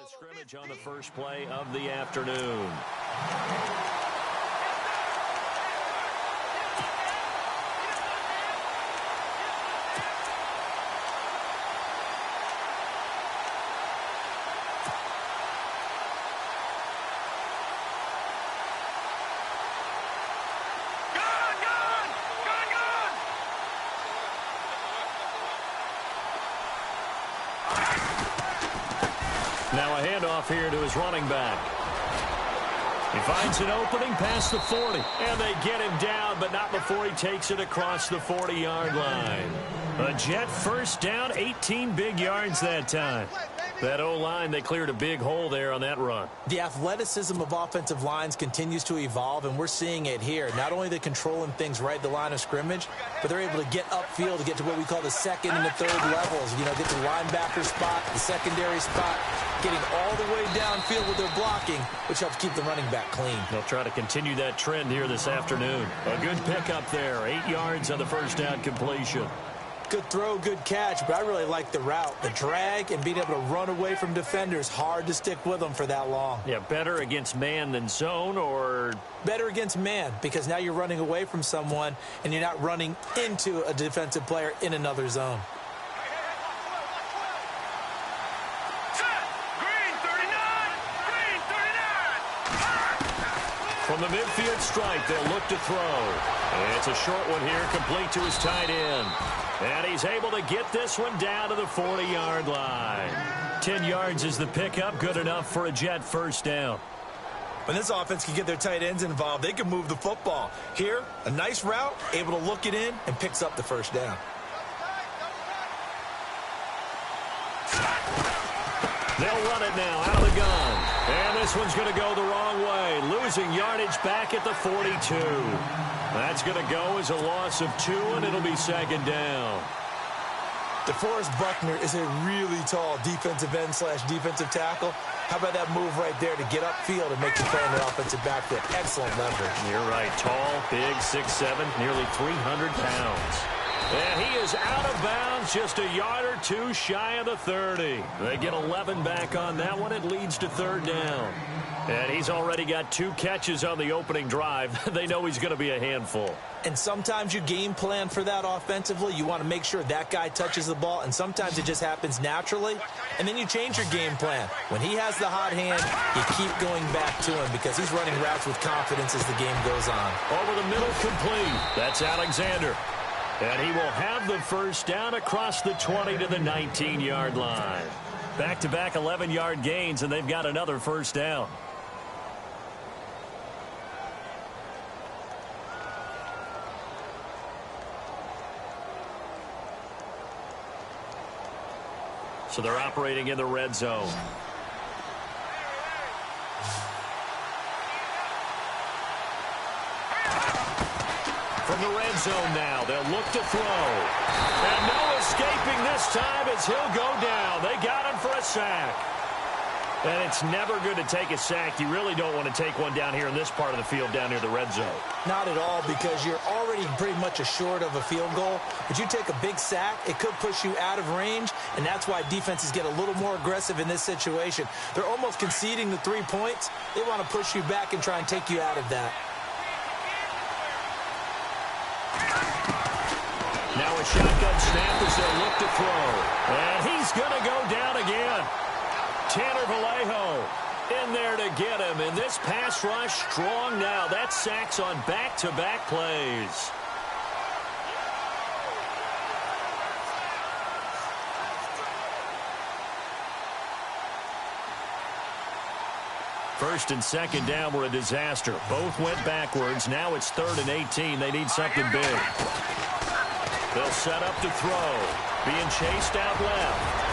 of scrimmage on the first play of the afternoon. Now a handoff here to his running back. He finds an opening past the 40. And they get him down, but not before he takes it across the 40-yard line. A Jet first down, 18 big yards that time. That O-line, they cleared a big hole there on that run. The athleticism of offensive lines continues to evolve, and we're seeing it here. Not only they're controlling things right at the line of scrimmage, but they're able to get upfield to get to what we call the second and the third levels. You know, get to the linebacker spot, the secondary spot, getting all the way downfield with their blocking, which helps keep the running back clean. They'll try to continue that trend here this afternoon. A good pickup there, 8 yards on the first down completion. Good throw, good catch, but I really like the route. The drag and being able to run away from defenders, hard to stick with them for that long. Yeah, better against man than zone, or? Better against man, because now you're running away from someone and you're not running into a defensive player in another zone. From the midfield strike, they'll look to throw. And it's a short one here, complete to his tight end. And he's able to get this one down to the 40-yard line. 10 yards is the pickup, good enough for a Jet first down. When this offense can get their tight ends involved, they can move the football. Here, a nice route, able to look it in, and picks up the first down. They'll run it now out of the gun. And this one's going to go the wrong way. Losing yardage back at the 42. That's going to go as a loss of 2, and it'll be second down. DeForest Buckner is a really tall defensive end / defensive tackle. How about that move right there to get upfield and make the play in the offensive backfield? Excellent leverage. You're right. Tall, big, 6'7", nearly 300 pounds. And he is out of bounds, just a yard or two shy of the 30. They get 11 back on that one. It leads to third down. And he's already got 2 catches on the opening drive. They know he's going to be a handful. And sometimes you game plan for that offensively. You want to make sure that guy touches the ball, and sometimes it just happens naturally. And then you change your game plan. When he has the hot hand, you keep going back to him because he's running routes with confidence as the game goes on. Over the middle, complete. That's Alexander. And he will have the first down across the 20 to the 19-yard line. Back-to-back 11-yard gains, and they've got another first down. So they're operating in the red zone. From the red zone now, they'll look to throw. And no escaping this time as he'll go down. They got him for a sack. And it's never good to take a sack. You really don't want to take one down here in this part of the field down near the red zone. Not at all, because you're already pretty much assured of a field goal. But you take a big sack, it could push you out of range, and that's why defenses get a little more aggressive in this situation. They're almost conceding the 3 points. They want to push you back and try and take you out of that. Now a shotgun snap as they look to throw. And he's going to go down again. Tanner Vallejo in there to get him. And this pass rush strong now. That's sacks on back-to-back plays. First and second down were a disaster. Both went backwards. Now it's 3rd and 18. They need something big. They'll set up to throw. Being chased out left.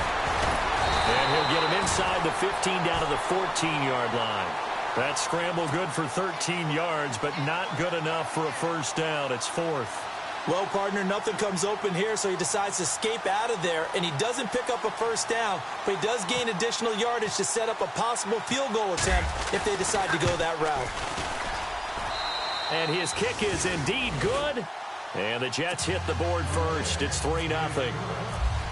And he'll get him inside the 15 down to the 14-yard line. That scramble good for 13 yards, but not good enough for a first down. It's 4th. Well, partner, nothing comes open here, so he decides to escape out of there, and he doesn't pick up a first down, but he does gain additional yardage to set up a possible field goal attempt if they decide to go that route. And his kick is indeed good. And the Jets hit the board first. It's 3-0.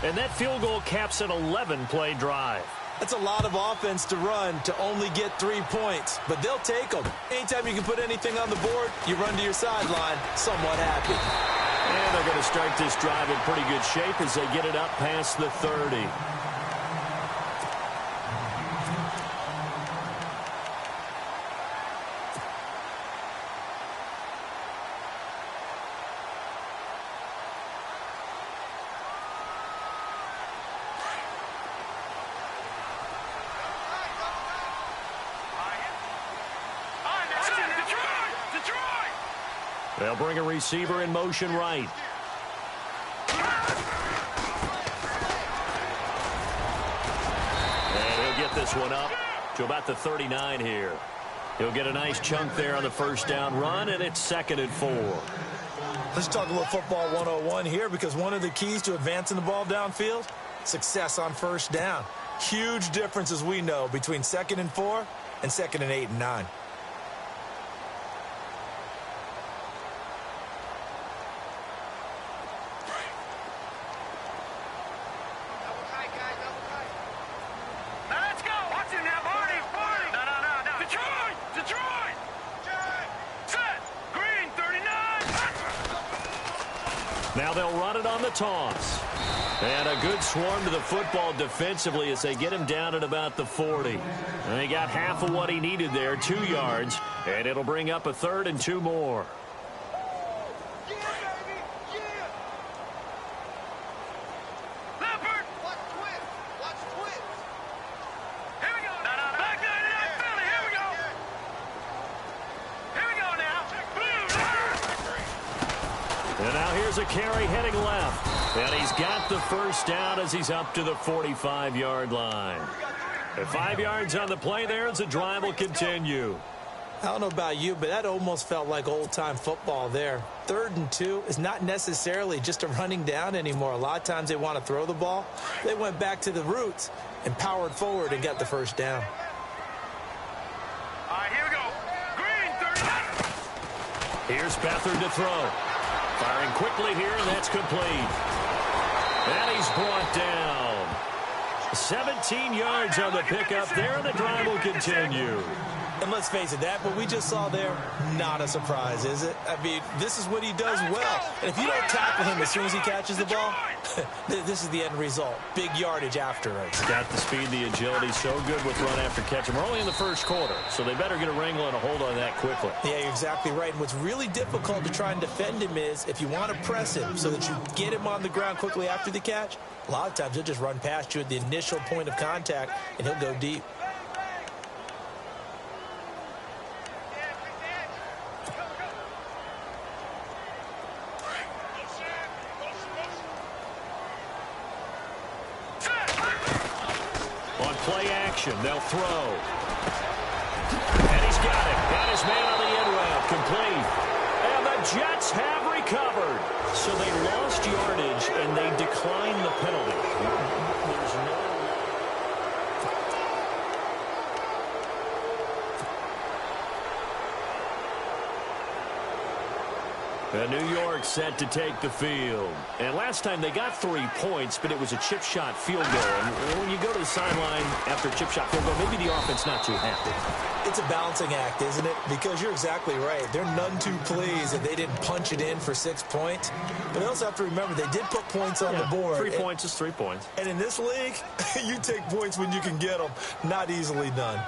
And that field goal caps an 11-play drive. That's a lot of offense to run to only get 3 points, but they'll take them. Anytime you can put anything on the board, you run to your sideline somewhat happy. And they're going to start this drive in pretty good shape as they get it up past the 30. They'll bring a receiver in motion right. And he'll get this one up to about the 39 here. He'll get a nice chunk there on the first down run, and it's 2nd and 4. Let's talk a little football 101 here, because one of the keys to advancing the ball downfield, success on first down. Huge difference, as we know, between 2nd and 4 and 2nd and 8 and 9. Now they'll run it on the toss. And a good swarm to the football defensively as they get him down at about the 40. And he got half of what he needed there, 2 yards. And it'll bring up a 3rd and 2 more. And now here's a carry heading left. And he's got the first down as he's up to the 45-yard line. And 5 yards on the play there as the drive will continue. I don't know about you, but that almost felt like old-time football there. 3rd and 2 is not necessarily just a running down anymore. A lot of times they want to throw the ball. They went back to the roots and powered forward and got the first down. All right, here we go. Green, 39. Here's Beathard to throw. Firing quickly here, and that's complete. And he's brought down. 17 yards on the pickup there, and the drive will continue. And let's face it, that what we just saw there, not a surprise, is it? I mean, this is what he does well. And if you don't tackle him as soon as he catches the ball, this is the end result. Big yardage after it. He's got the speed, the agility, so good with run after catch. And we're only in the first quarter, so they better get a wrangle and a hold on that quickly. Yeah, you're exactly right. And what's really difficult to try and defend him is if you want to press him so that you get him on the ground quickly after the catch, a lot of times he'll just run past you at the initial point of contact, and he'll go deep. Play action. They'll throw. And he's got it. Got his man on the end route. Complete. And the Jets have recovered. So they lost yardage, and they declined the penalty. There's no... And New York set to take the field. And last time they got 3 points, but it was a chip shot field goal. And when you go to the sideline after a chip shot field goal, maybe the offense not too happy. It's a balancing act, isn't it? Because you're exactly right. They're none too pleased that they didn't punch it in for 6 points. But they also have to remember they did put points on the board. 3 points is 3 points. And in this league, you take points when you can get them. Not easily done.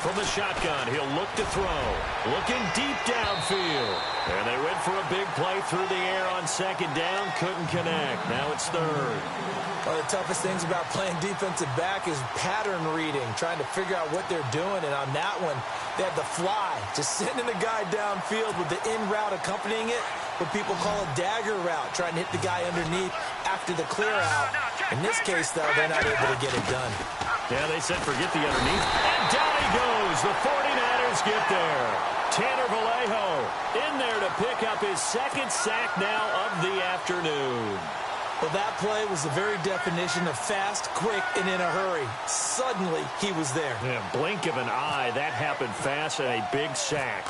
From the shotgun, he'll look to throw. Looking deep downfield. And they went for a big play through the air on 2nd down. Couldn't connect. Now it's 3rd. One of the toughest things about playing defensive back is pattern reading, trying to figure out what they're doing. And on that one, they had the fly, just sending a guy downfield with the in route accompanying it, what people call a dagger route, trying to hit the guy underneath after the clear out. In this case, though, they're not able to get it done. Yeah, they said forget the underneath. And down he goes. The 49ers get there. Tanner Vallejo in there to pick up his 2nd sack now of the afternoon. Well, that play was the very definition of fast, quick, and in a hurry. Suddenly, he was there. Yeah, blink of an eye, that happened fast, and a big sack.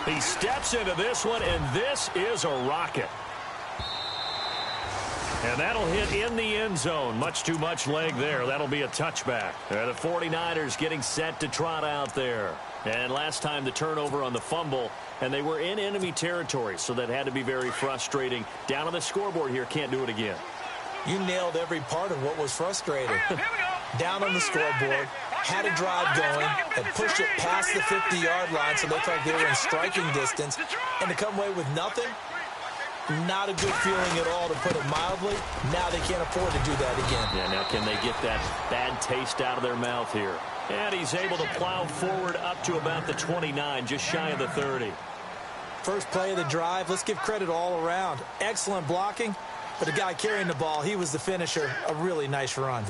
He steps into this one, and this is a rocket. And that'll hit in the end zone. Much too much leg there. That'll be a touchback. The 49ers getting set to trot out there. And last time the turnover on the fumble, and they were in enemy territory, so that had to be very frustrating. Down on the scoreboard here, can't do it again. You nailed every part of what was frustrating. Down on the scoreboard, had a drive going, and pushed it past the 50-yard line so they felt like they were in striking distance, and to come away with nothing, not a good feeling at all, to put it mildly. Now they can't afford to do that again. Yeah, now can they get that bad taste out of their mouth here? And he's able to plow forward up to about the 29, just shy of the 30. First play of the drive, let's give credit all around. Excellent blocking, but the guy carrying the ball, he was the finisher. A really nice run.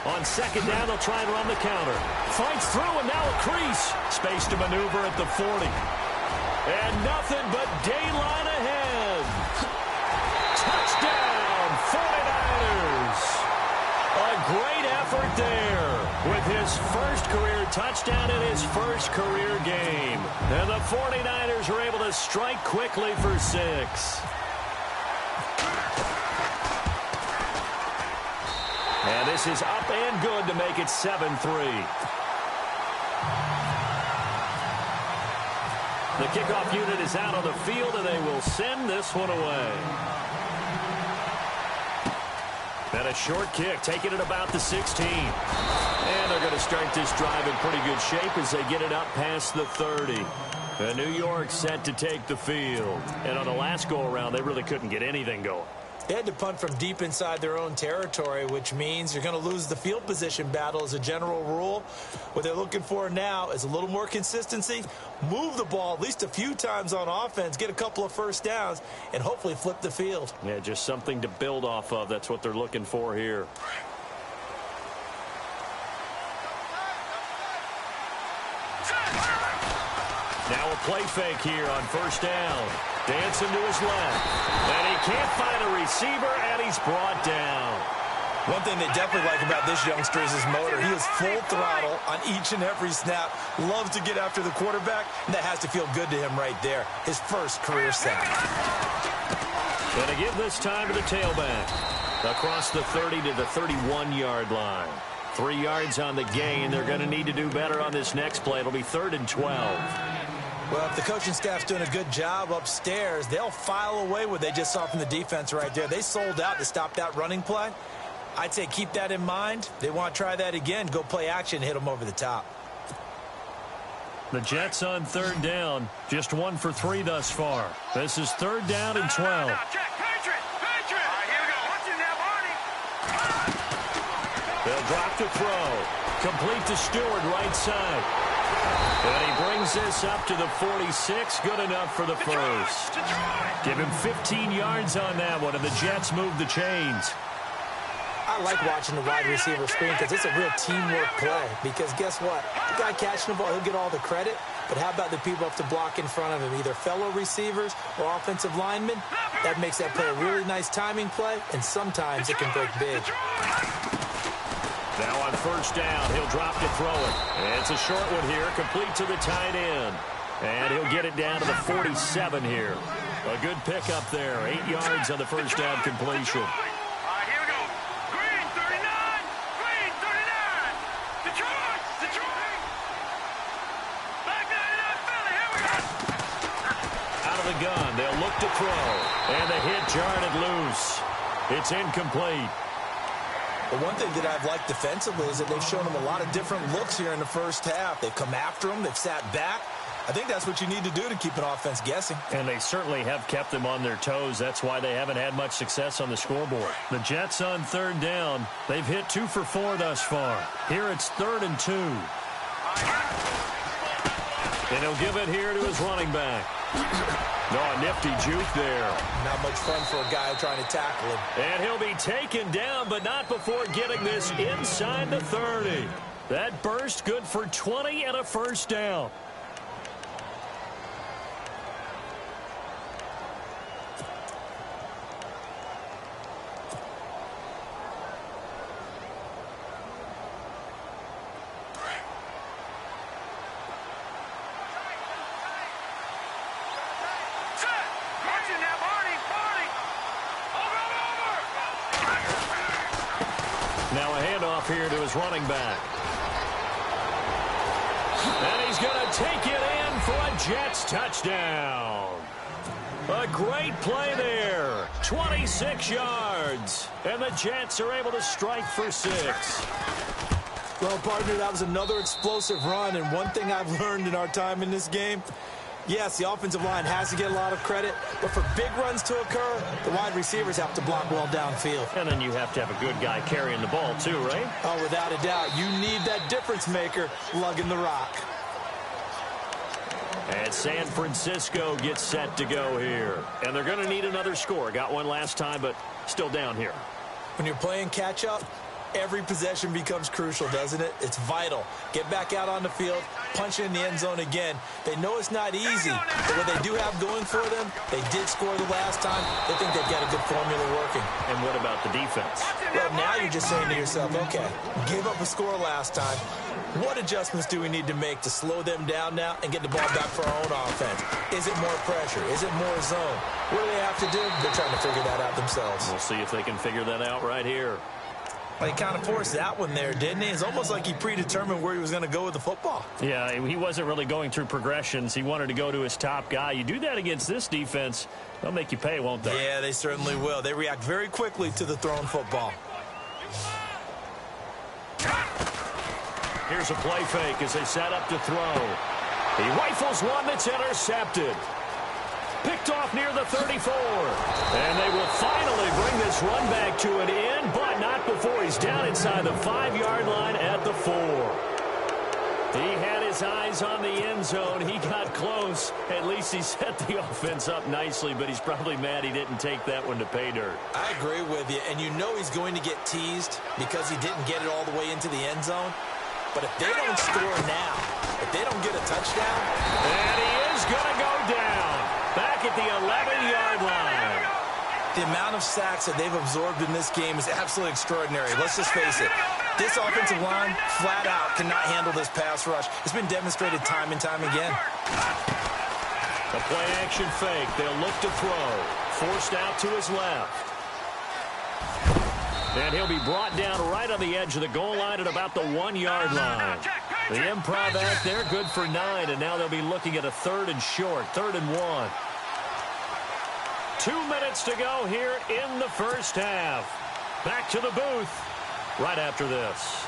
On second down, they'll try and run the counter. Fights through, and now a crease. Space to maneuver at the 40. And nothing but daylight ahead. Touchdown, 49ers. A great effort there with his first career touchdown in his first career game. And the 49ers were able to strike quickly for 6. And this is up and good to make it 7-3. The kickoff unit is out on the field, and they will send this one away. And a short kick, taking it about the 16. And they're going to start this drive in pretty good shape as they get it up past the 30. And New York set to take the field. And on the last go-around, they really couldn't get anything going. They had to punt from deep inside their own territory, which means you're going to lose the field position battle as a general rule. What they're looking for now is a little more consistency, move the ball at least a few times on offense, get a couple of first downs, and hopefully flip the field. Yeah, just something to build off of. That's what they're looking for here. Now a play fake here on first down. Dancing to his left. And he can't find a receiver, and he's brought down. One thing they definitely like about this youngster is his motor. He is full throttle on each and every snap. Loves to get after the quarterback, and that has to feel good to him right there. His first career sack. Going to give this time to the tailback. Across the 30 to the 31-yard line. 3 yards on the gain. They're going to need to do better on this next play. It'll be 3rd and 12. Well, if the coaching staff's doing a good job upstairs, they'll file away what they just saw from the defense right there. They sold out to stop that running play. I'd say keep that in mind. They want to try that again. Go play action, hit them over the top. The Jets on 3rd down. Just 1 for 3 thus far. This is 3rd down and 12. They'll drop to throw. Complete to Stewart, right side. And he brings this up to the 46. Good enough for the first. Give him 15 yards on that one, and the Jets move the chains. I like watching the wide receiver screen because it's a real teamwork play. Because guess what? The guy catching the ball, he'll get all the credit. But how about the people up to block in front of him, either fellow receivers or offensive linemen? That makes that play a really nice timing play, and sometimes it can break big. Now on first down, he'll drop to throw it. And it's a short one here, complete to the tight end. And he'll get it down to the 47 here. A good pickup there, 8 yards on the first down completion. Here we go. Green 39. Green 39. Detroit. Back 99 Philly. Here we go. Out of the gun, they'll look to throw. And the hit jarred it loose. It's incomplete. The one thing that I've liked defensively is that they've shown them a lot of different looks here in the first half. They've come after them. They've sat back. I think that's what you need to do to keep an offense guessing. And they certainly have kept them on their toes. That's why they haven't had much success on the scoreboard. The Jets on 3rd down. They've hit 2 for 4 thus far. Here it's 3rd and 2. And he'll give it here to his running back. No, a nifty juke there. Not much fun for a guy trying to tackle him. And he'll be taken down, but not before getting this inside the 30. That burst good for 20 and a first down. Now a handoff here to his running back. And he's going to take it in for a Jets touchdown. A great play there. 26 yards. And the Jets are able to strike for 6. Well, partner, that was another explosive run. And one thing I've learned in our time in this game, yes, the offensive line has to get a lot of credit, but for big runs to occur, the wide receivers have to block well downfield. And then you have to have a good guy carrying the ball too, right? Oh, without a doubt. You need that difference maker lugging the rock. And San Francisco gets set to go here. And they're going to need another score. Got one last time, but still down here. When you're playing catch-up, every possession becomes crucial, doesn't it? It's vital. Get back out on the field, punch it in the end zone again. They know it's not easy, but what they do have going for them, they did score the last time. They think they've got a good formula working. And what about the defense? Well, now you're just saying to yourself, okay, gave up a score last time. What adjustments do we need to make to slow them down now and get the ball back for our own offense? Is it more pressure? Is it more zone? What do they have to do? They're trying to figure that out themselves. We'll see if they can figure that out right here. Well, he kind of forced that one there, didn't he? It's almost like he predetermined where he was going to go with the football. Yeah, he wasn't really going through progressions. He wanted to go to his top guy. You do that against this defense, they'll make you pay, won't they? Yeah, they certainly will. They react very quickly to the thrown football. Here's a play fake as they set up to throw. He rifles one that's intercepted. Picked off near the 34. And they will finally bring this run back to an end, but not before he's down inside the 5-yard line at the 4. He had his eyes on the end zone. He got close. At least he set the offense up nicely, but he's probably mad he didn't take that one to pay dirt. I agree with you, and you know he's going to get teased because he didn't get it all the way into the end zone. But if they don't score now, if they don't get a touchdown... And he is going to go down. Back at the 11-yard line. The amount of sacks that they've absorbed in this game is absolutely extraordinary. Let's just face it. This offensive line, flat out, cannot handle this pass rush. It's been demonstrated time and time again. A play-action fake. They'll look to throw. Forced out to his left. And he'll be brought down right on the edge of the goal line at about the 1-yard line. The improv act there, good for 9, and now they'll be looking at a 3rd and short, 3rd and 1. 2 minutes to go here in the first half. Back to the booth right after this.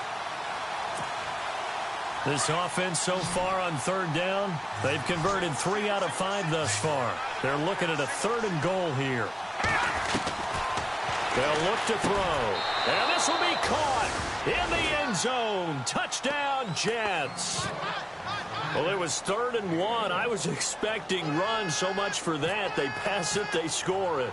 This offense so far on 3rd down, they've converted 3 out of 5 thus far. They're looking at a 3rd and goal here. They'll look to throw. And this will be caught in the end zone. Touchdown, Jets. Well, it was 3rd and 1. I was expecting run. So much for that. They pass it, they score it.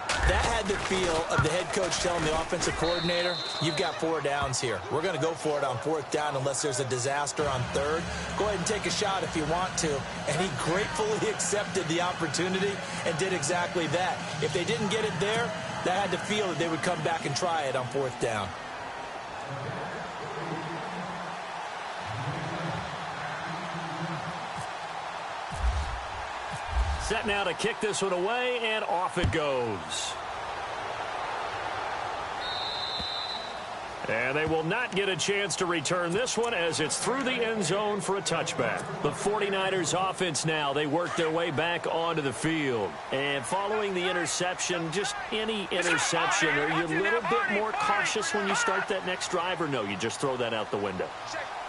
That had the feel of the head coach telling the offensive coordinator, you've got 4 downs here. We're going to go for it on 4th down unless there's a disaster on 3rd. Go ahead and take a shot if you want to. And he gratefully accepted the opportunity and did exactly that. If they didn't get it there, that had the feel that they would come back and try it on 4th down. Set now to kick this one away, and off it goes. And they will not get a chance to return this one as it's through the end zone for a touchback. The 49ers offense now, they work their way back onto the field. And following the interception, just any interception, are you a little bit more cautious when you start that next drive, or no, you just throw that out the window?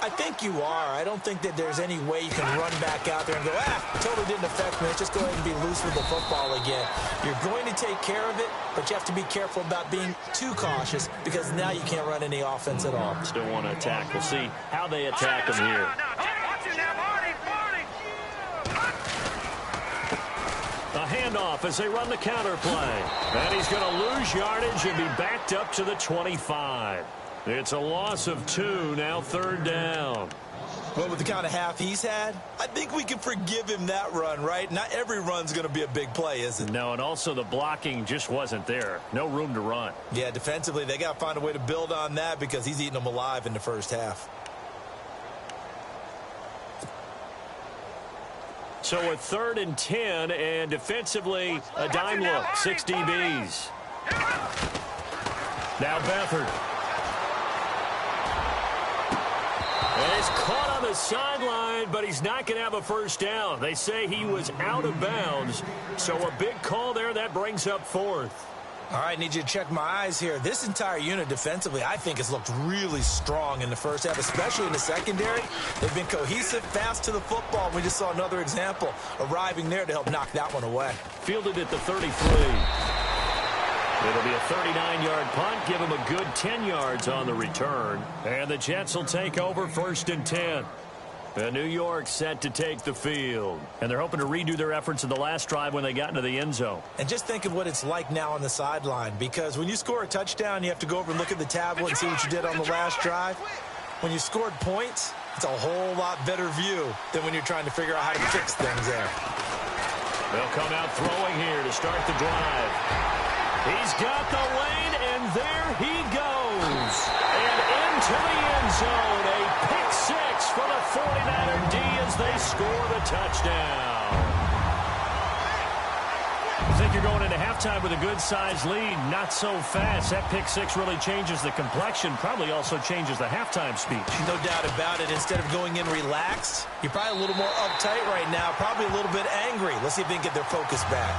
I think you are. I don't think that there's any way you can run back out there and go, totally didn't affect me. Let's just go ahead and be loose with the football again. You're going to take care of it, but you have to be careful about being too cautious because now you can't run any offense at all. Still want to attack. We'll see how they attack them here. A handoff as they run the counter play. And he's going to lose yardage and be backed up to the 25. It's a loss of 2, now third down. Well, with the kind of half he's had, I think we can forgive him that run, right? Not every run's going to be a big play, is it? No, and also the blocking just wasn't there. No room to run. Yeah, defensively, they got to find a way to build on that because he's eating them alive in the first half. So a 3rd and 10, and defensively, a dime look, 6 DBs. Now Beathard. And he's caught on the sideline, but he's not going to have a first down. They say he was out of bounds, so a big call there. That brings up 4th. All right, need you to check my eyes here. This entire unit defensively, I think, has looked really strong in the first half, especially in the secondary. They've been cohesive, fast to the football. We just saw another example arriving there to help knock that one away. Fielded at the 33. It'll be a 39-yard punt. Give him a good 10 yards on the return. And the Jets will take over 1st and 10. And New York set to take the field. And they're hoping to redo their efforts in the last drive when they got into the end zone. And just think of what it's like now on the sideline. Because when you score a touchdown, you have to go over and look at the tablet and see what you did on the last drive. When you scored points, it's a whole lot better view than when you're trying to figure out how to fix things there. They'll come out throwing here to start the drive. He's got the lane, and there he goes. And into the end zone, a pick 6 for the 49er D as they score the touchdown. I think you're going into halftime with a good-sized lead. Not so fast. That pick 6 really changes the complexion, probably also changes the halftime speech. No doubt about it. Instead of going in relaxed, you're probably a little more uptight right now, probably a little bit angry. Let's see if they can get their focus back.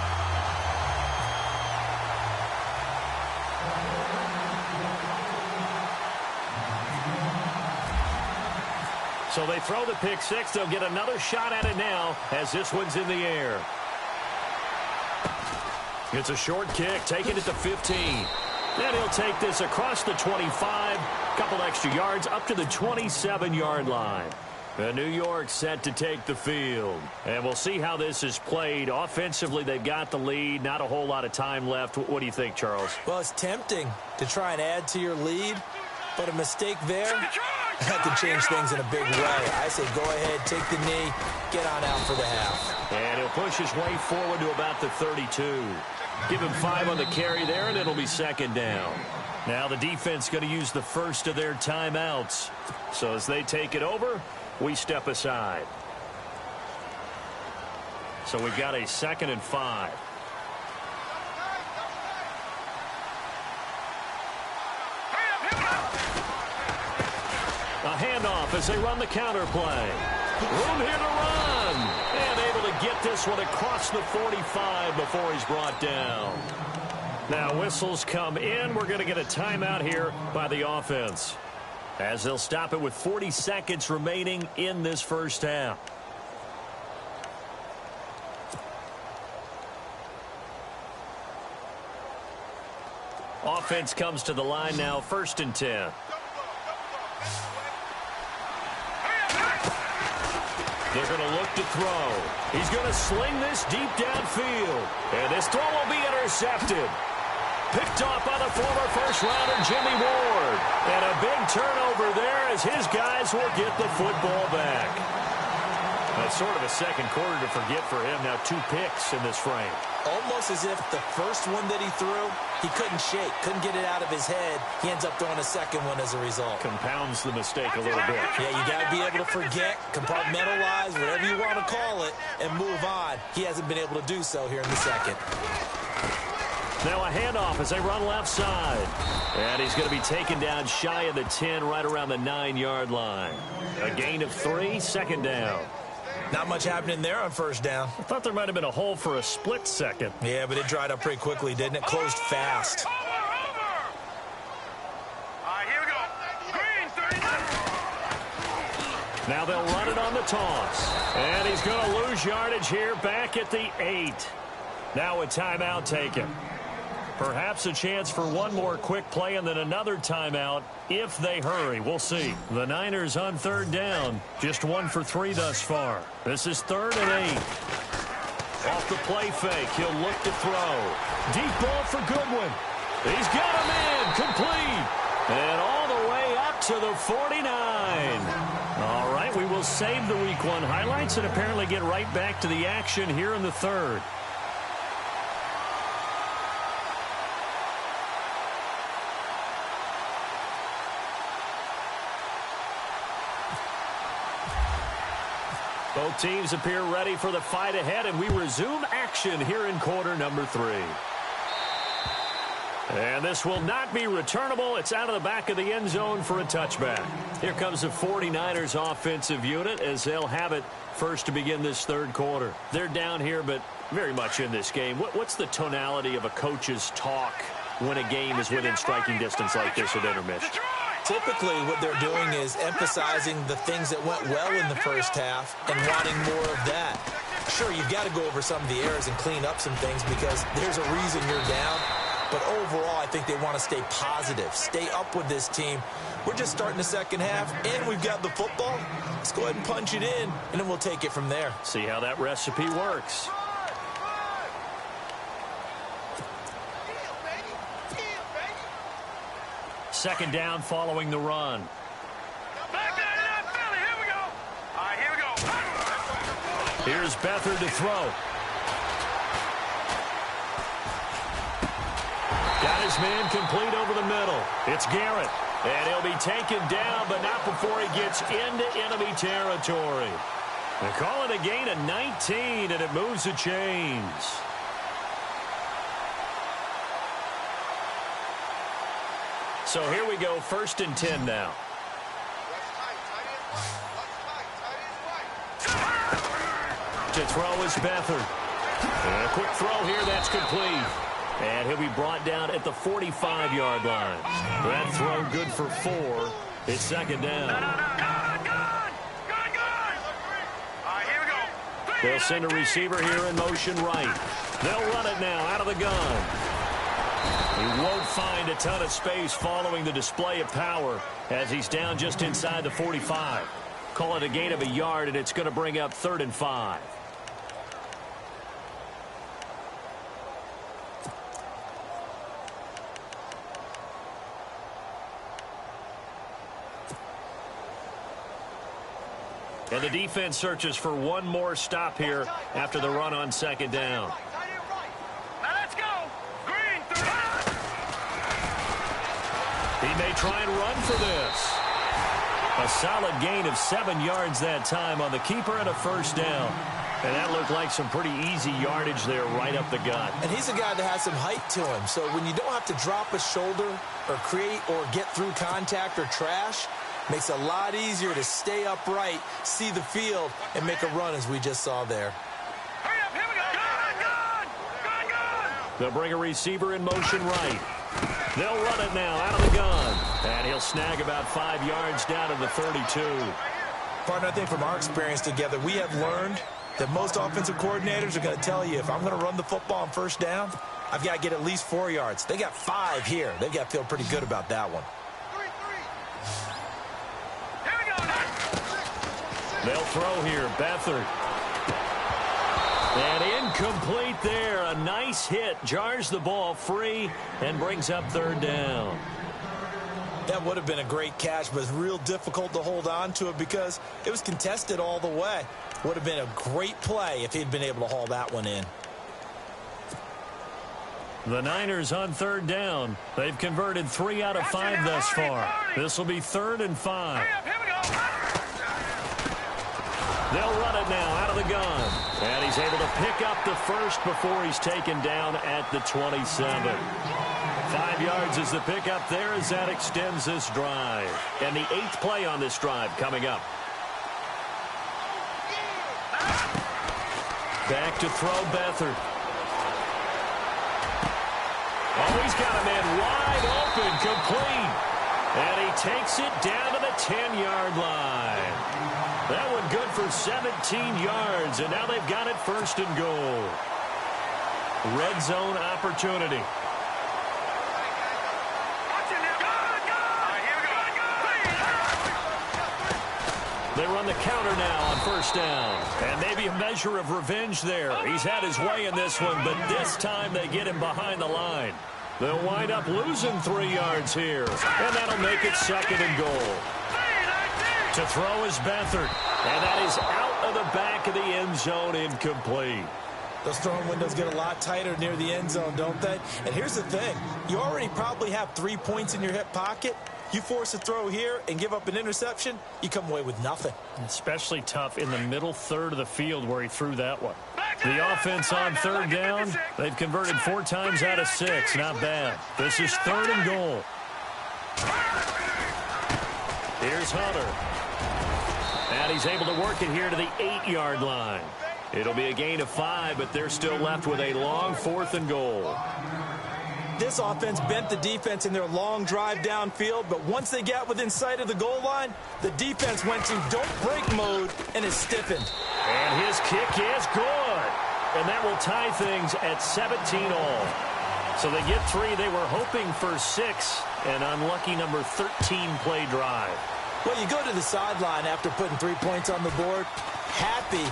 So they throw the pick 6. They'll get another shot at it now as this one's in the air. It's a short kick, taking it to 15. Then he'll take this across the 25, couple extra yards up to the 27-yard line. And New York set to take the field. And we'll see how this is played. Offensively, they've got the lead. Not a whole lot of time left. What do you think, Charles? Well, it's tempting to try and add to your lead, but a mistake there, that could change things in a big way. I say go ahead, take the knee, get on out for the half. And he'll push his way forward to about the 32. Give him 5 on the carry there, and it'll be 2nd down. Now the defense going to use the first of their timeouts. So as they take it over, we step aside. So we've got a 2nd and 5. A handoff as they run the counter play. Room here to run. And able to get this one across the 45 before he's brought down. Now whistles come in. We're going to get a timeout here by the offense, as they'll stop it with 40 seconds remaining in this first half. Offense comes to the line now, 1st and 10. They're going to look to throw. He's going to sling this deep downfield. And this throw will be intercepted. Picked off by the former first-rounder Jimmy Ward. And a big turnover there as his guys will get the football back. That's sort of a second quarter to forget for him. Now 2 picks in this frame. Almost as if the first one that he threw, he couldn't shake, couldn't get it out of his head. He ends up throwing a second one as a result. Compounds the mistake a little bit. Yeah, you got to be able to forget, compartmentalize, whatever you want to call it, and move on. He hasn't been able to do so here in the second. Now a handoff as they run left side. And he's going to be taken down shy of the 10, right around the 9-yard line. A gain of 3, 2nd down. Not much happening there on first down. I thought there might have been a hole for a split second. Yeah, but it dried up pretty quickly, didn't it? Closed fast. All right, here we go. Green, 39. Now they'll run it on the toss. And he's going to lose yardage here back at the 8. Now a timeout taken. Perhaps a chance for one more quick play and then another timeout if they hurry. We'll see. The Niners on 3rd down. Just 1 for 3 thus far. This is 3rd and 8. Off the play fake, he'll look to throw. Deep ball for Goodwin. He's got him in, complete. And all the way up to the 49. All right, we will save the Week 1 highlights and apparently get right back to the action here in the third. Both teams appear ready for the fight ahead, and we resume action here in quarter number 3. And this will not be returnable. It's out of the back of the end zone for a touchback. Here comes the 49ers offensive unit as they'll have it first to begin this third quarter. They're down here, but very much in this game. What's the tonality of a coach's talk when a game is within striking distance like this at intermission? Typically, what they're doing is emphasizing the things that went well in the first half and wanting more of that. Sure, you've got to go over some of the errors and clean up some things because there's a reason you're down. But overall, I think they want to stay positive, stay up with this team. We're just starting the second half, and we've got the football. Let's go ahead and punch it in, and then we'll take it from there. See how that recipe works. Second down following the run. Back there in that Philly. Here we go. All right, here we go. Here's Beathard to throw. Got his man complete over the middle. It's Garrett. And he'll be taken down, but not before he gets into enemy territory. They call it a gain of 19, and it moves the chains. So here we go, 1st and 10 now. To throw is Beathard. And a quick throw here, that's complete. And he'll be brought down at the 45-yard line. That throw good for 4. It's second down. Good. All right, here we go. They'll send a receiver here in motion right. They'll run it now out of the gun. He won't find a ton of space following the display of power as he's down just inside the 45. Call it a gain of a yard, and it's going to bring up 3rd and 5. And the defense searches for one more stop here after the run on second down. Now let's go. Green, 3. He may try and run for this. A solid gain of 7 yards that time on the keeper and a first down. And that looked like some pretty easy yardage there right up the gut. And he's a guy that has some height to him. So when you don't have to drop a shoulder or create or get through contact or trash, makes it a lot easier to stay upright, see the field, and make a run as we just saw there. Hurry up, here we go. Good. They'll bring a receiver in motion right. They'll run it now out of the gun. And he'll snag about 5 yards down to the 32. Partner, I think from our experience together, we have learned that most offensive coordinators are going to tell you, if I'm going to run the football on first down, I've got to get at least 4 yards. They got 5 here. They've got to feel pretty good about that one. Here we go. They'll throw here. Beathard. And incomplete there. A nice hit. Jars the ball free and brings up 3rd down. That would have been a great catch, but it's real difficult to hold on to it because it was contested all the way. Would have been a great play if he'd been able to haul that one in. The Niners on 3rd down. They've converted 3 out of 5 thus far. This will be 3rd and 5. Hurry up, here we go. They'll run it now out of the gun. And he's able to pick up the first before he's taken down at the 27. 5 yards is the pickup there as that extends this drive. And the 8th play on this drive coming up. Back to throw Beathard. Oh, he's got a man wide open, complete. And he takes it down to the 10-yard line. That one good for 17 yards, and now they've got it 1st and goal. Red zone opportunity. They run the counter now on first down. And maybe a measure of revenge there. He's had his way in this one, but this time they get him behind the line. They'll wind up losing 3 yards here. And that'll make it 2nd and goal. To throw is Beathard. And that is out of the back of the end zone, incomplete. Those throwing windows get a lot tighter near the end zone, don't they? And here's the thing. You already probably have 3 points in your hip pocket. You force a throw here and give up an interception, you come away with nothing. Especially tough in the middle third of the field where he threw that one. The offense on 3rd down, they've converted 4 times out of 6. Not bad. This is 3rd and goal. Here's Hunter. And he's able to work it here to the 8-yard line. It'll be a gain of 5, but they're still left with a long 4th and goal. This offense bent the defense in their long drive downfield, but once they got within sight of the goal line, the defense went to don't break mode and is stiffened. And his kick is good. And that will tie things at 17 all. So they get 3. They were hoping for 6. An unlucky number 13 play drive. Well, you go to the sideline after putting 3 points on the board, happy,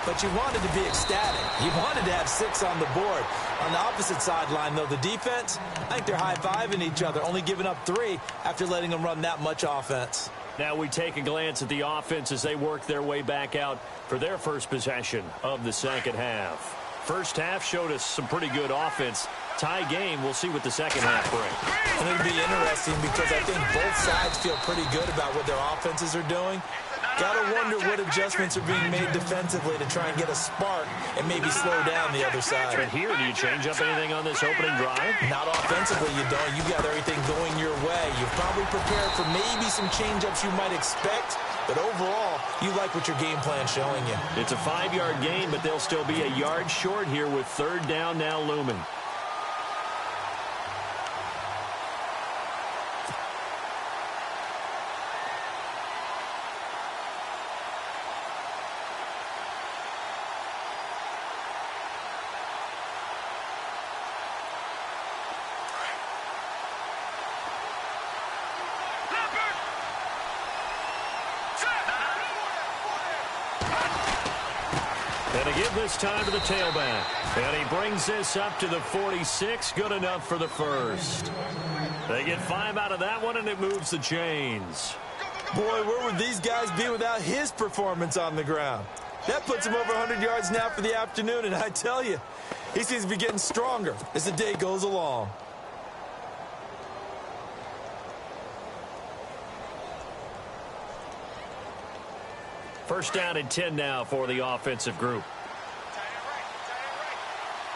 but you wanted to be ecstatic. You wanted to have 6 on the board. On the opposite sideline, though, the defense, I think they're high-fiving each other, only giving up 3 after letting them run that much offense. Now we take a glance at the offense as they work their way back out for their first possession of the second half. First half showed us some pretty good offense. Tie game, we'll see what the second half brings. And it'll be interesting because I think both sides feel pretty good about what their offenses are doing. Gotta wonder what adjustments are being made defensively to try and get a spark and maybe slow down the other side. But here, do you change up anything on this opening drive? Not offensively, you don't. You got everything going your way. You've probably prepared for maybe some change-ups you might expect, but overall, you like what your game plan's showing you. It's a 5-yard gain, but they'll still be a yard short here with 3rd down now looming. And to give this time to the tailback. And he brings this up to the 46. Good enough for the first. They get 5 out of that one, and it moves the chains. Boy, where would these guys be without his performance on the ground? That puts him over 100 yards now for the afternoon, and I tell you, he seems to be getting stronger as the day goes along. First down and 10 now for the offensive group.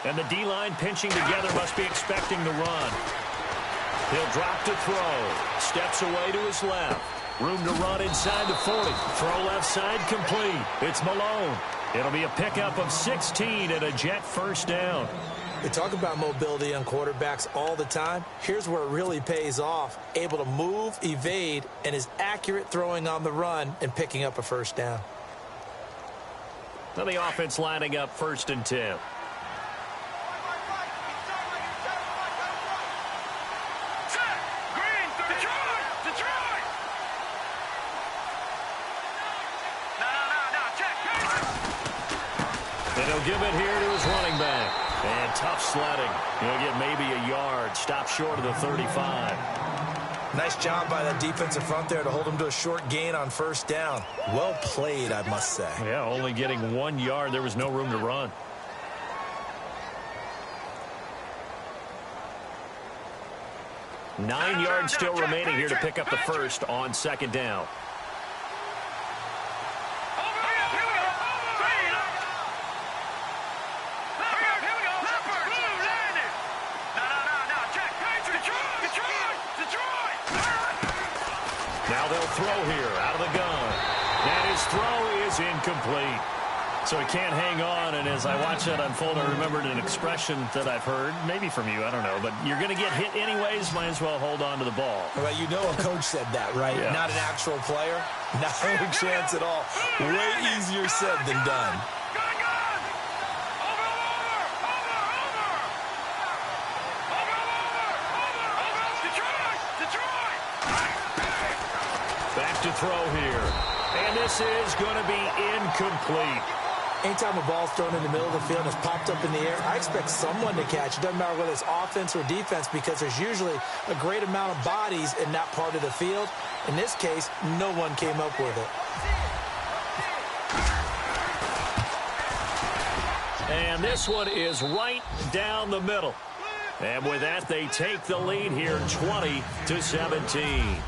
And the D-line pinching together must be expecting the run. He'll drop to throw. Steps away to his left. Room to run inside the 40. Throw left side complete. It's Malone. It'll be a pickup of 16 and a Jet first down. We talk about mobility on quarterbacks all the time. Here's where it really pays off. Able to move, evade, and is accurate throwing on the run and picking up a first down. Now the offense lining up 1st and 10. And he'll give it here to his running back. And tough sledding. He'll get maybe a yard. Stop short of the 35. Nice job by that defensive front there to hold him to a short gain on first down. Well played, I must say. Yeah, only getting 1 yard. There was no room to run. Nine yards still remaining here to pick up the first on 2nd down. Now they'll throw here out of the gun. And his throw is incomplete. So he can't hang on, and as I watch that unfold, I remembered an expression that I've heard, maybe from you, I don't know, but you're going to get hit anyways, might as well hold on to the ball. Well, you know a coach said that, right? Yeah. Not an actual player. Not a chance at all. Way easier said than done. Back to throw here. And this is going to be incomplete. Anytime a ball's thrown in the middle of the field and it's popped up in the air, I expect someone to catch. It doesn't matter whether it's offense or defense because there's usually a great amount of bodies in that part of the field. In this case, no one came up with it. And this one is right down the middle. And with that, they take the lead here 20-17.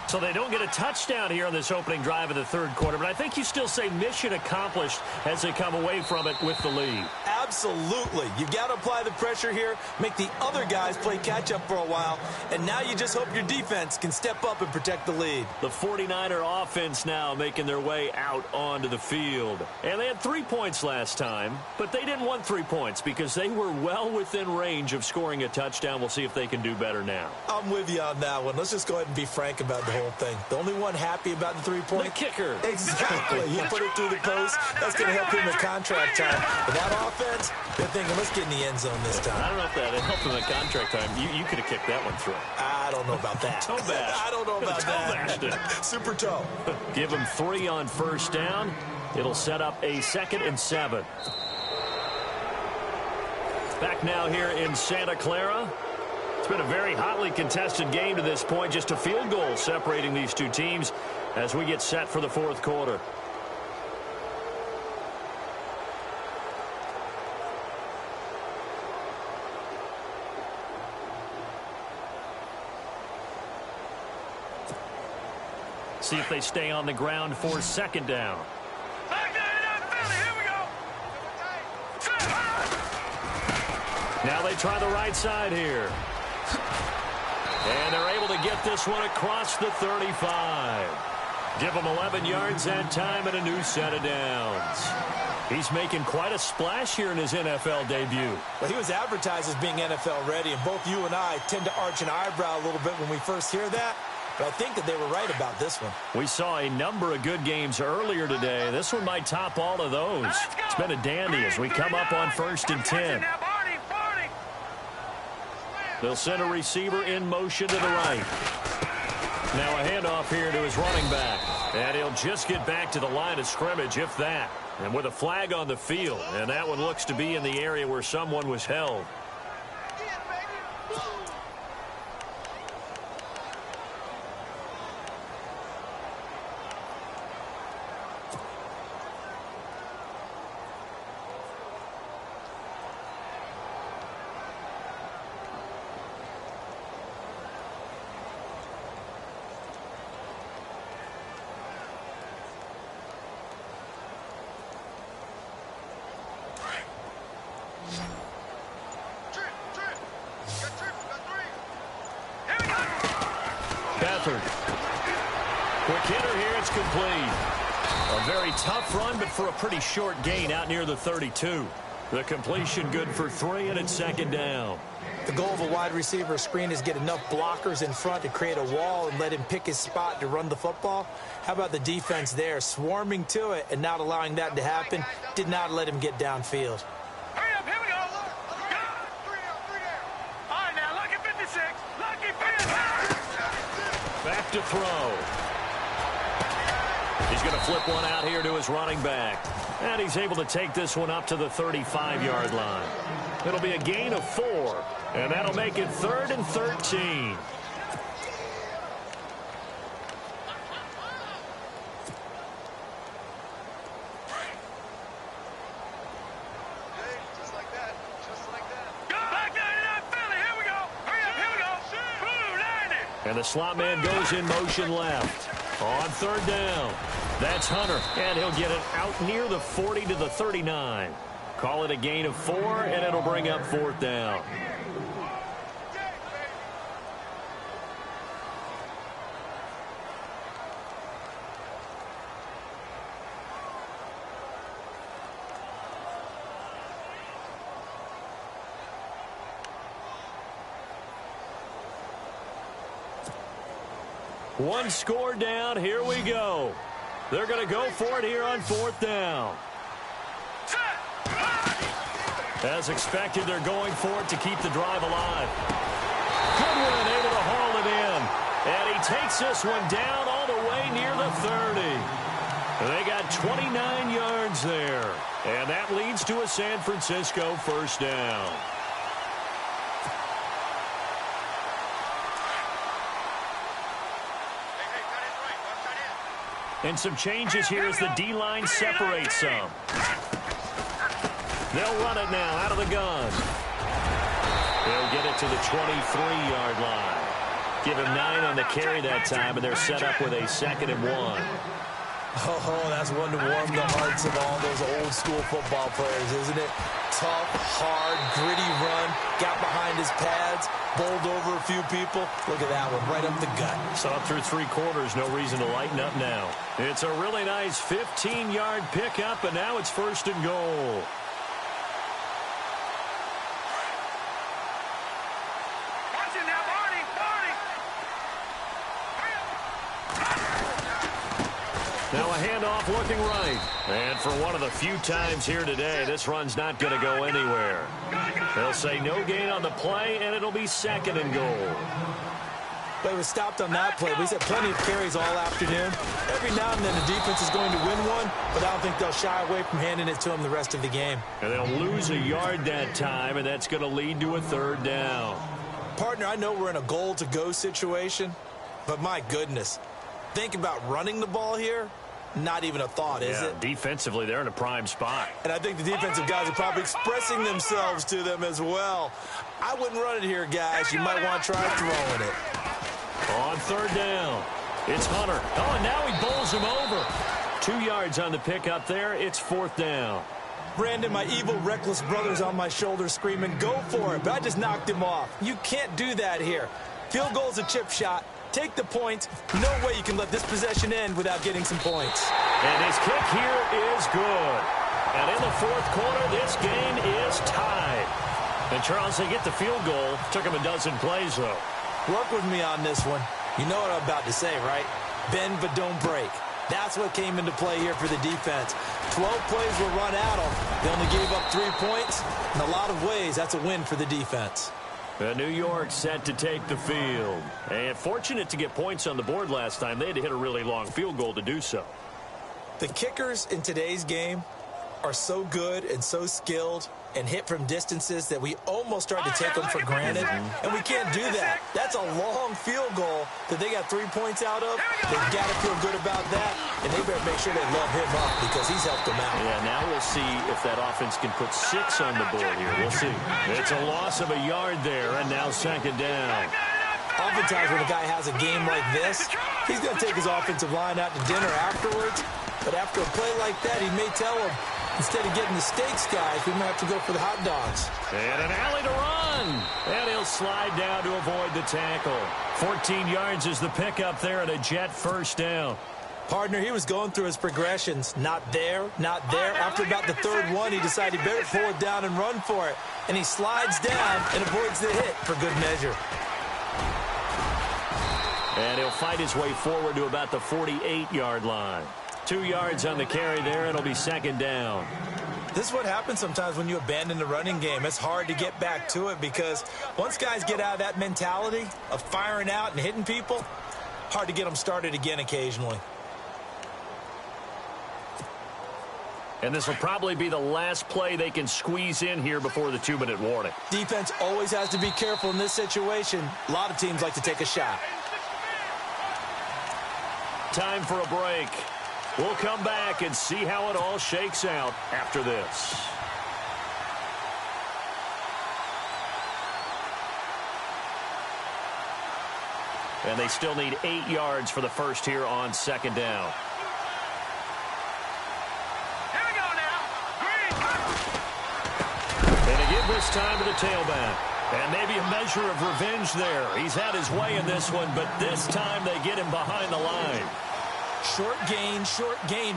So they don't get a touchdown here on this opening drive of the third quarter, but I think you still say mission accomplished as they come away from it with the lead. Absolutely. You've got to apply the pressure here, make the other guys play catch-up for a while, and now you just hope your defense can step up and protect the lead. The 49er offense now making their way out onto the field. And they had 3 points last time, but they didn't want 3 points because they were well within range of scoring a touchdown. We'll see if they can do better now. I'm with you on that one. Let's just go ahead and be frank about the whole thing. The only one happy about the 3-point? The kicker. Exactly. He put it through the post. That's going to help him in contract time. But that offense, they're thinking, let's get in the end zone this time. I don't know if that helped him in contract time. You could have kicked that one through. I don't know about that. Toe bash. I don't know about that. Super toe. Give him 3 on first down. It'll set up a 2nd and 7. Back now here in Santa Clara. It's been a very hotly contested game to this point. Just a field goal separating these two teams as we get set for the fourth quarter. See if they stay on the ground for 2nd down. Here we go. Now they try the right side here. And they're able to get this one across the 35. Give them 11 yards that time and a new set of downs. He's making quite a splash here in his NFL debut. Well, he was advertised as being NFL ready, and both you and I tend to arch an eyebrow a little bit when we first hear that. But I think that they were right about this one. We saw a number of good games earlier today. This one might top all of those. It's been a dandy as we come up on 1st and 10. They'll send a receiver in motion to the right. Now a handoff here to his running back. And he'll just get back to the line of scrimmage, if that. And with a flag on the field. And that one looks to be in the area where someone was held. Quick hitter here, it's complete. A very tough run, but for a pretty short gain out near the 32. The completion good for 3, and it's 2nd down. The goal of a wide receiver screen is get enough blockers in front to create a wall and let him pick his spot to run the football. How about the defense there, swarming to it and not allowing that to happen? Did not let him get downfield. Hurry up, here we go. All right, now, lucky 56. Lucky 56. Back to throw. He's going to flip one out here to his running back. And he's able to take this one up to the 35-yard line. It'll be a gain of 4. And that'll make it 3rd and 13. And the slot man goes in motion left. On 3rd down. That's Hunter. And he'll get it out near the 40 to the 39. Call it a gain of 4, and it'll bring up 4th down. One score down. Here we go. They're going to go for it here on 4th down. As expected, they're going for it to keep the drive alive. Goodwin able to haul it in. And he takes this one down all the way near the 30. They got 29 yards there. And that leads to a San Francisco first down. And some changes here as the D-line separates some. They'll run it now out of the gun. They'll get it to the 23-yard line. Give him 9 on the carry that time, and they're set up with a 2nd and 1. Oh, that's one to warm the hearts of all those old-school football players, isn't it? Tough, hard, gritty run, got behind his pads, bowled over a few people. Look at that one, right up the gut. So up through 3 quarters, no reason to lighten up now. It's a really nice 15-yard pickup, and now it's 1st and goal. Now a handoff looking right. And for one of the few times here today, this run's not going to go anywhere. They'll say no gain on the play, and it'll be 2nd and goal. But it was stopped on that play. We've had plenty of carries all afternoon. Every now and then the defense is going to win one, but I don't think they'll shy away from handing it to them the rest of the game. And they'll lose a yard that time, and that's going to lead to a 3rd down. Partner, I know we're in a goal-to-go situation, but my goodness, think about running the ball here. Not even a thought, is it? Defensively, they're in a prime spot. And I think the defensive guys are probably expressing themselves to them as well. I wouldn't run it here, guys. You might want to try throwing it. On 3rd down, it's Hunter. Oh, and now he bowls him over. 2 yards on the pickup there. It's 4th down. Brandon, my evil, reckless brother's on my shoulder screaming, go for it. But I just knocked him off. You can't do that here. Field goal's a chip shot. Take the point. No way you can let this possession end without getting some points. And his kick here is good. And in the 4th quarter, this game is tied. And Charles, they get the field goal. Took him a dozen plays, though. Work with me on this one. You know what I'm about to say, right? Bend but don't break. That's what came into play here for the defense. 12 plays were run at them. They only gave up 3 points. In a lot of ways, that's a win for the defense. New York set to take the field. And fortunate to get points on the board last time. They had to hit a really long field goal to do so. The kickers in today's game are so good and so skilled and hit from distances that we almost start to take them for granted. And we can't do that. That's a long field goal that they got 3 points out of. They've got to feel good about that. And they better make sure they love him up because he's helped them out. Yeah, now we'll see if that offense can put 6 on the board here. We'll see. It's a loss of a yard there, and now 2nd down. Oftentimes when a guy has a game like this, he's going to take his offensive line out to dinner afterwards. But after a play like that, he may tell him, instead of getting the steaks, guys, we might have to go for the hot dogs. And an alley to run. And he'll slide down to avoid the tackle. 14 yards is the pickup there and a Jet 1st down. Partner, he was going through his progressions. Not there, not there. After about the 3rd one, he decided he better pull it down and run for it. And he slides down and avoids the hit for good measure. And he'll fight his way forward to about the 48-yard line. 2 yards on the carry there, and it'll be 2nd down. This is what happens sometimes when you abandon the running game. It's hard to get back to it because once guys get out of that mentality of firing out and hitting people, hard to get them started again occasionally. And this will probably be the last play they can squeeze in here before the 2-minute warning. Defense always has to be careful in this situation. A lot of teams like to take a shot. Time for a break. We'll come back and see how it all shakes out after this. And they still need 8 yards for the first here on 2nd down. Here we go now. Green. And they give this time to the tailback. And maybe a measure of revenge there. He's had his way in this one, but this time they get him behind the line. Short gain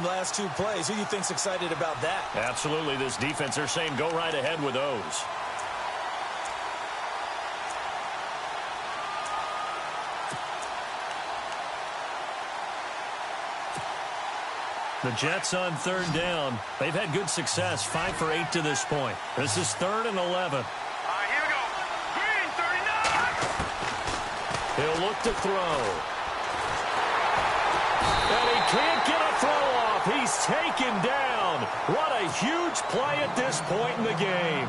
last 2 plays. Who do you think's excited about that? Absolutely. This defense, they're saying go right ahead with those. The Jets on 3rd down. They've had good success, 5 for 8 to this point. This is 3rd and 11. All right, here we go. Green, 39. He'll look to throw. And he can't get a throw off. He's taken down. What a huge play at this point in the game.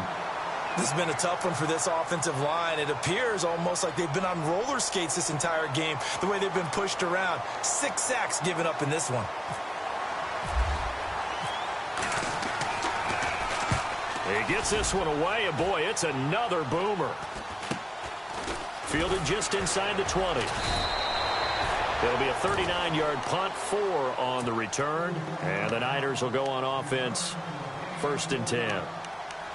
This has been a tough one for this offensive line. It appears almost like they've been on roller skates this entire game, the way they've been pushed around. 6 sacks given up in this one. He gets this one away, and boy, it's another boomer. Fielded just inside the 20. It'll be a 39-yard punt, 4 on the return, and the Niners will go on offense, 1st and 10.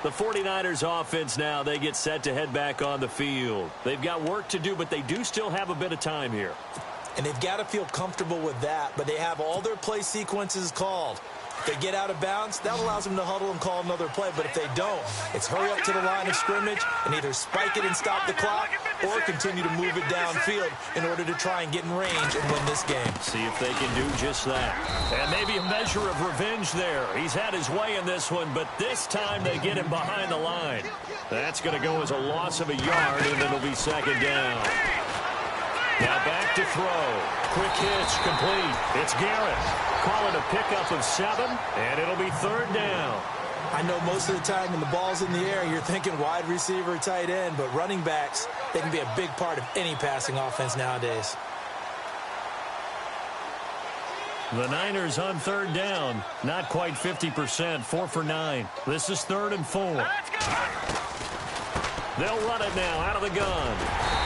The 49ers offense now, they get set to head back on the field. They've got work to do, but they do still have a bit of time here. And they've got to feel comfortable with that, but they have all their play sequences called. If they get out of bounds, that allows them to huddle and call another play. But if they don't, it's hurry up to the line of scrimmage and either spike it and stop the clock or continue to move it downfield in order to try and get in range and win this game. See if they can do just that. And maybe a measure of revenge there. He's had his way in this one, but this time they get him behind the line. That's going to go as a loss of a yard, and it'll be 2nd down. Now back to throw. Quick hitch, complete. It's Garrett. Call it a pickup of 7, and it'll be 3rd down. I know most of the time when the ball's in the air, you're thinking wide receiver, tight end, but running backs, they can be a big part of any passing offense nowadays. The Niners on 3rd down. Not quite 50%, 4 for 9. This is 3rd and 4. They'll run it now out of the gun.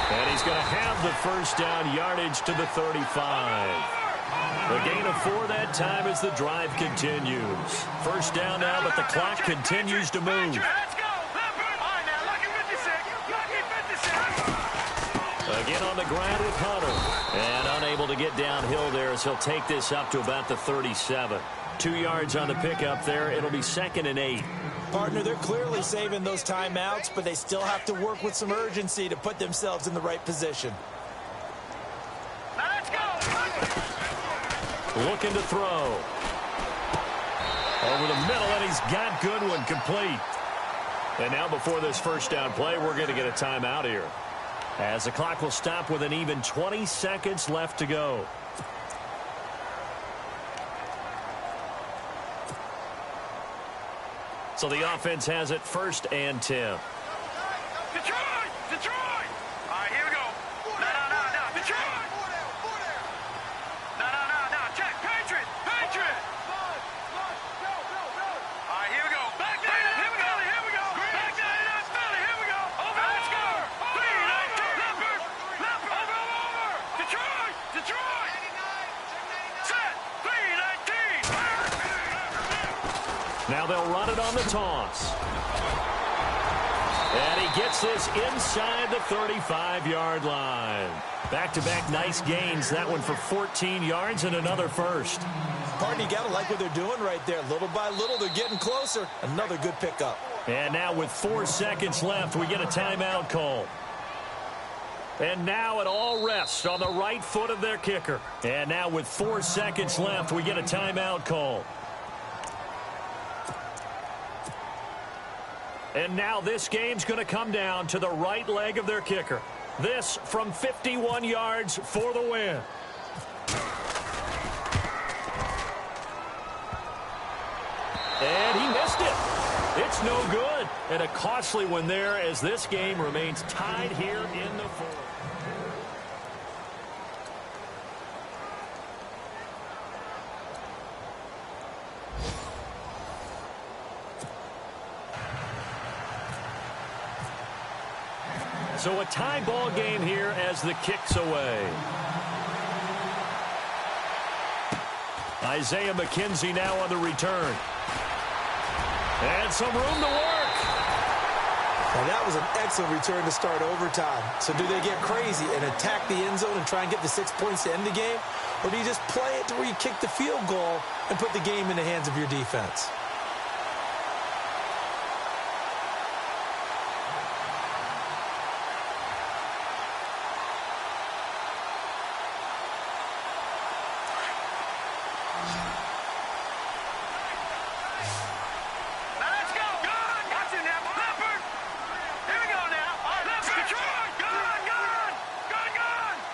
And he's going to have the 1st down yardage to the 35. The gain of 4 that time as the drive continues. 1st down now, but the clock continues to move. Again on the ground with Hunter. And unable to get downhill there as he'll take this up to about the 37. 2 yards on the pickup there. It'll be 2nd and 8. Partner, they're clearly saving those timeouts, but they still have to work with some urgency to put themselves in the right position. Now let's go. Looking to throw. Over the middle, and he's got Goodwin complete. And now before this 1st down play, we're going to get a timeout here, as the clock will stop with an even 20 seconds left to go. So the offense has it 1st and 10. Detroit! Detroit! All right, here we go. No. Detroit! No. Check. Patriot! All right, here we go. Back there. Here we go. Back there. Philly. Here we go. Over. Let's go. 3-19. Leopard. Over. Detroit. Set. 3-19. Now they'll run it on the toss. And he gets this inside the 35-yard line. Back-to-back nice gains. That one for 14 yards and another 1st. Partner, you got to like what they're doing right there. Little by little, they're getting closer. Another good pickup. And now with 4 seconds left, we get a timeout call. And now it all rests on the right foot of their kicker. And now with 4 seconds left, we get a timeout call. And now this game's going to come down to the right leg of their kicker. This from 51 yards for the win. And he missed it. It's no good. And a costly one there as this game remains tied here in the 4th. So a tie ball game here as the kick's away. Isaiah McKenzie now on the return. And some room to work. Now that was an excellent return to start overtime. So do they get crazy and attack the end zone and try and get the 6 points to end the game? Or do you just play it to where you kick the field goal and put the game in the hands of your defense?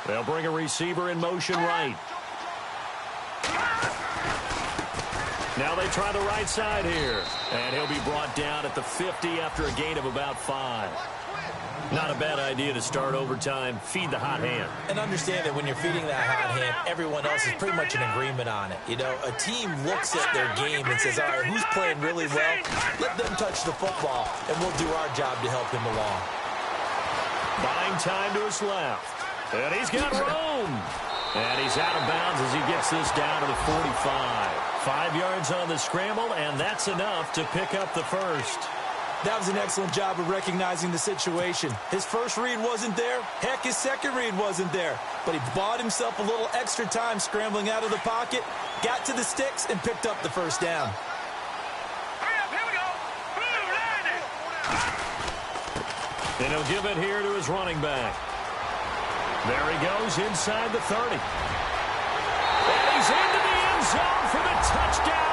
They'll bring a receiver in motion right. Now they try the right side here. And he'll be brought down at the 50 after a gain of about 5. Not a bad idea to start overtime. Feed the hot hand. And understand that when you're feeding that hot hand, everyone else is pretty much in agreement on it. You know, a team looks at their game and says, all right, who's playing really well? Let them touch the football, and we'll do our job to help him along. Buying time to his left. And he's got room. And he's out of bounds as he gets this down to the 45. 5 yards on the scramble, and that's enough to pick up the first. That was an excellent job of recognizing the situation. His first read wasn't there. Heck, his second read wasn't there. But he bought himself a little extra time scrambling out of the pocket, got to the sticks, and picked up the first down. Hurry up, here we go. Blue, landing. And he'll give it here to his running back. There he goes inside the 30. And he's into the end zone for the touchdown.